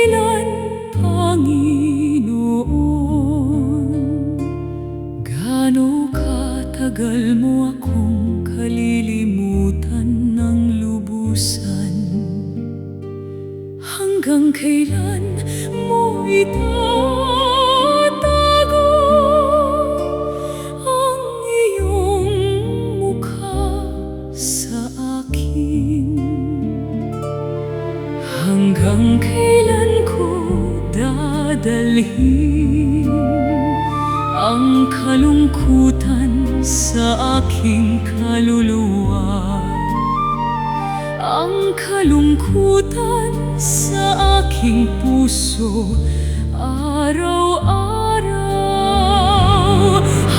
kailan, Panginoon? Gaano katagal mo akong kalilimutan ng lubusan? Hanggang kailan mo itatago ang iyong mukha sa akin? Hanggang kailan ko dadalhin ang kalungkutan sa aking kaluluwa? Ang kalungkutan sa aking puso araw-araw.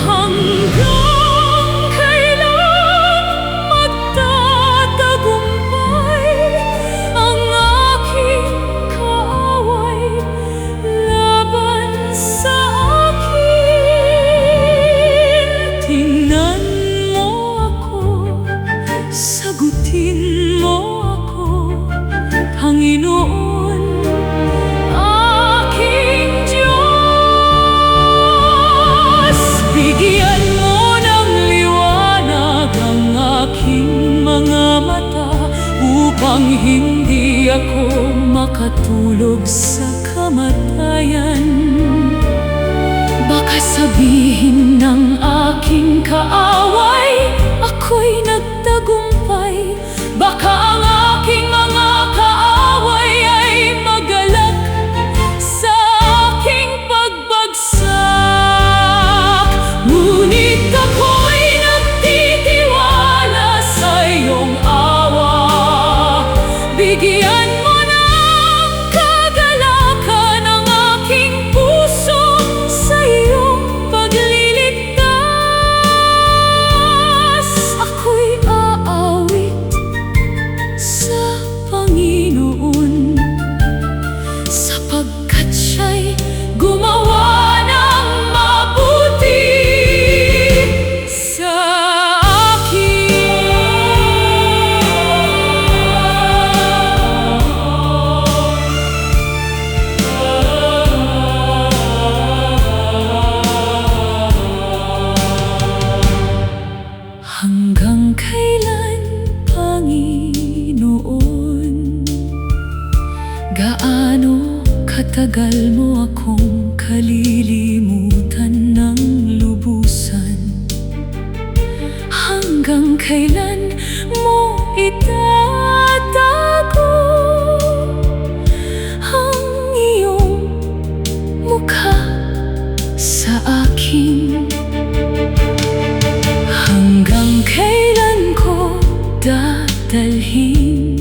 Hanggang kailan magtatagumpay ang aking kaaway laban sa akin? Tingnan mo ako, sagutin mo ako, Panginoon, aking Diyos. Bigyan mo ng liwanag ang aking mga mata upang hindi ako makatulog sa kamatayan. Baka sabihin ng aking kaaway, ako'y nagtagumpay. Baka ang aking mga kaaway ay magalak sa aking pagbagsak. Ngunit ako'y nagtitiwala sa iyong awa. Bigyan mo ng kagalakan ang aking puso sa iyong pagliligtas. Ako'y aawit sa Panginoon, sapagkat siya'y gumawa ng mabuti sa akin. Hanggang kailan, Panginoon? Gaano katagal mo akong kalilimutan ng lubusan? Hanggang kailan mo itatago ang iyong mukha sa akin? Hanggang kailan ko dadalhin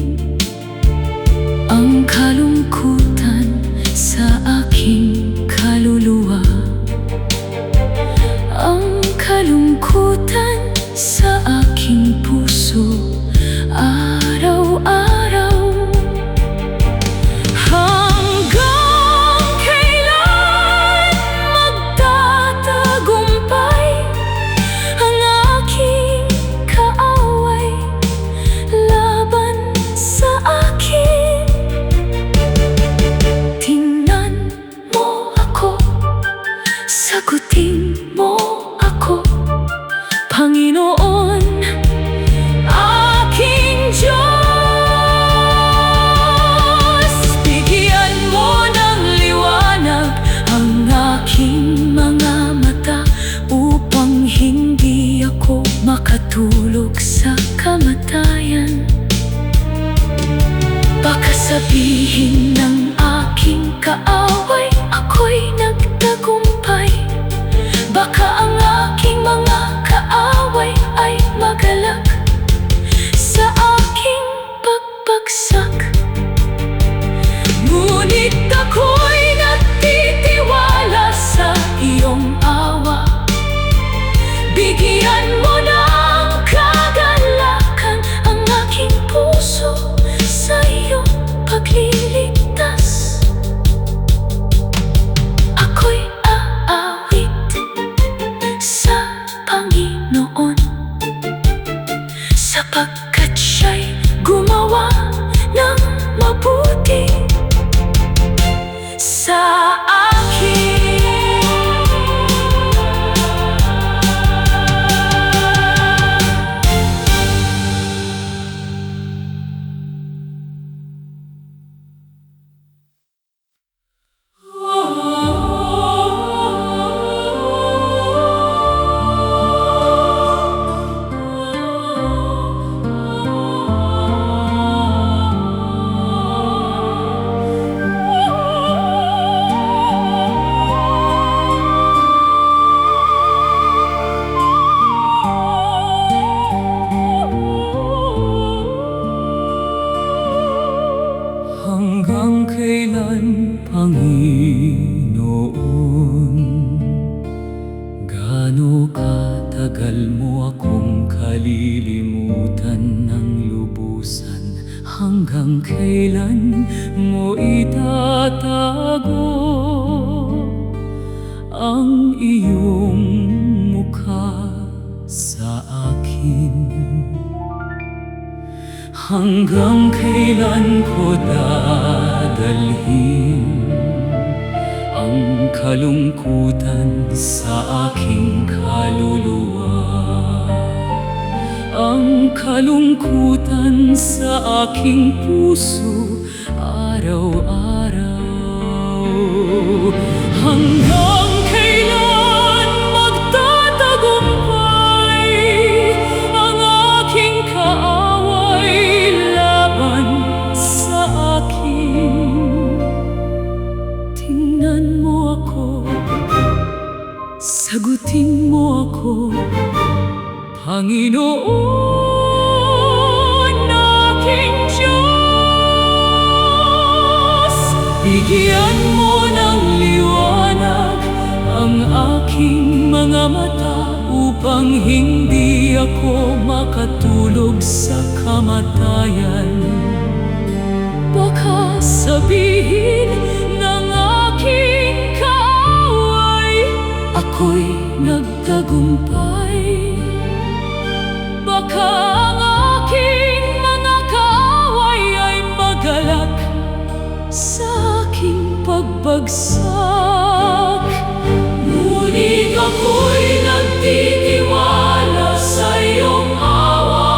ang kalungkutan sa aking kaluluwa? Ang kalungkutan sa aking puso kailan, Panginoon? Gaano katagal mo akong kalilimutan ng lubusan? Hanggang kailan mo itatago ang iyong mukha sa akin? Hanggang kailan ko dadalhin ang kalungkutan sa aking kaluluwa? Ang kalungkutan sa aking puso araw-araw. Hanggang kailan magtatagumpay ang aking kaaway laban sa akin? Tingnan mo ako, sagutin mo ako, Panginoon, aking Diyos. Bigyan mo ng liwanag ang aking mga mata upang hindi ako makatulog sa kamatayan. Baka sabihin ng aking kaaway, ako'y nagtagumpay. Baka ang aking mga kaaway ay magalak sa aking pagbagsak. Ngunit ako'y nagtitiwala sa iyong awa.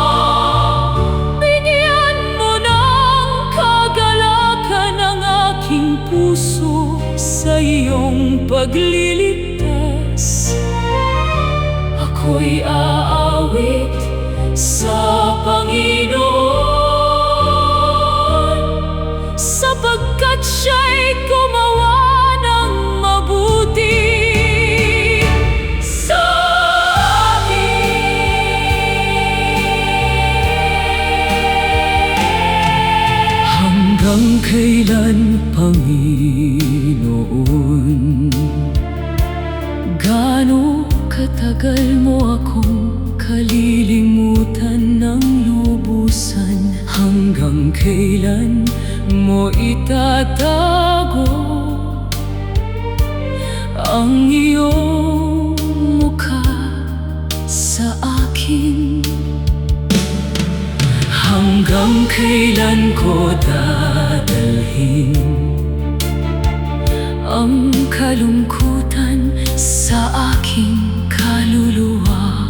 Bigyan mo ng kagalakan ang aking puso sa iyong pagliligtas. Ako'y aawit sa Panginoon, sapagkat siya'y gumawa ng mabuti sa akin. Hanggang kailan, Panginoon? Gaano katagal mo akong kalilimutan ng lubusan? Hanggang kailan mo itatago ang iyong mukha sa akin? Hanggang kailan ko dadalhin ang kalungkutan sa aking kaluluwa?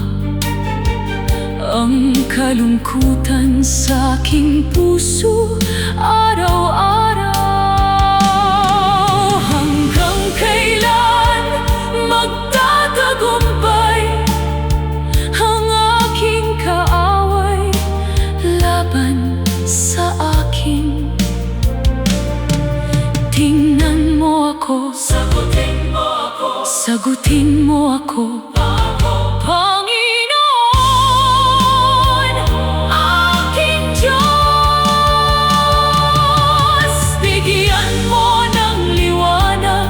Ang kalungkutan sa aking puso araw-araw. Hanggang kailan magtatagumpay ang aking kaaway laban sa akin? Tingnan mo ako, sagutin mo ako, sagutin mo ako, Panginoon, aking Diyos. Bigyan mo ng liwanag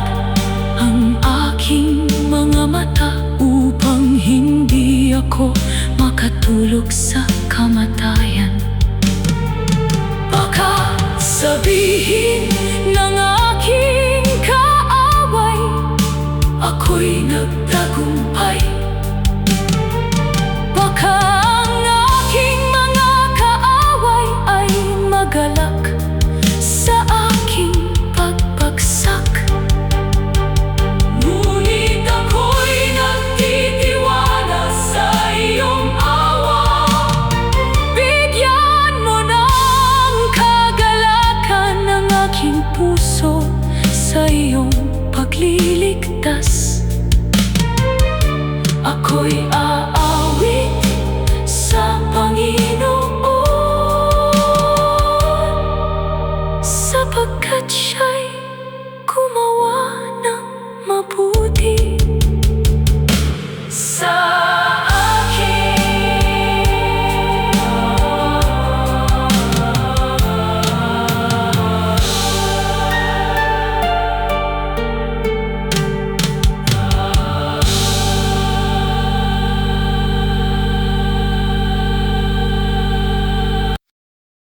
ang aking mga mata upang hindi ako makatulog sa kamatayan. Baka sabihin ng aking kaaway, ako'y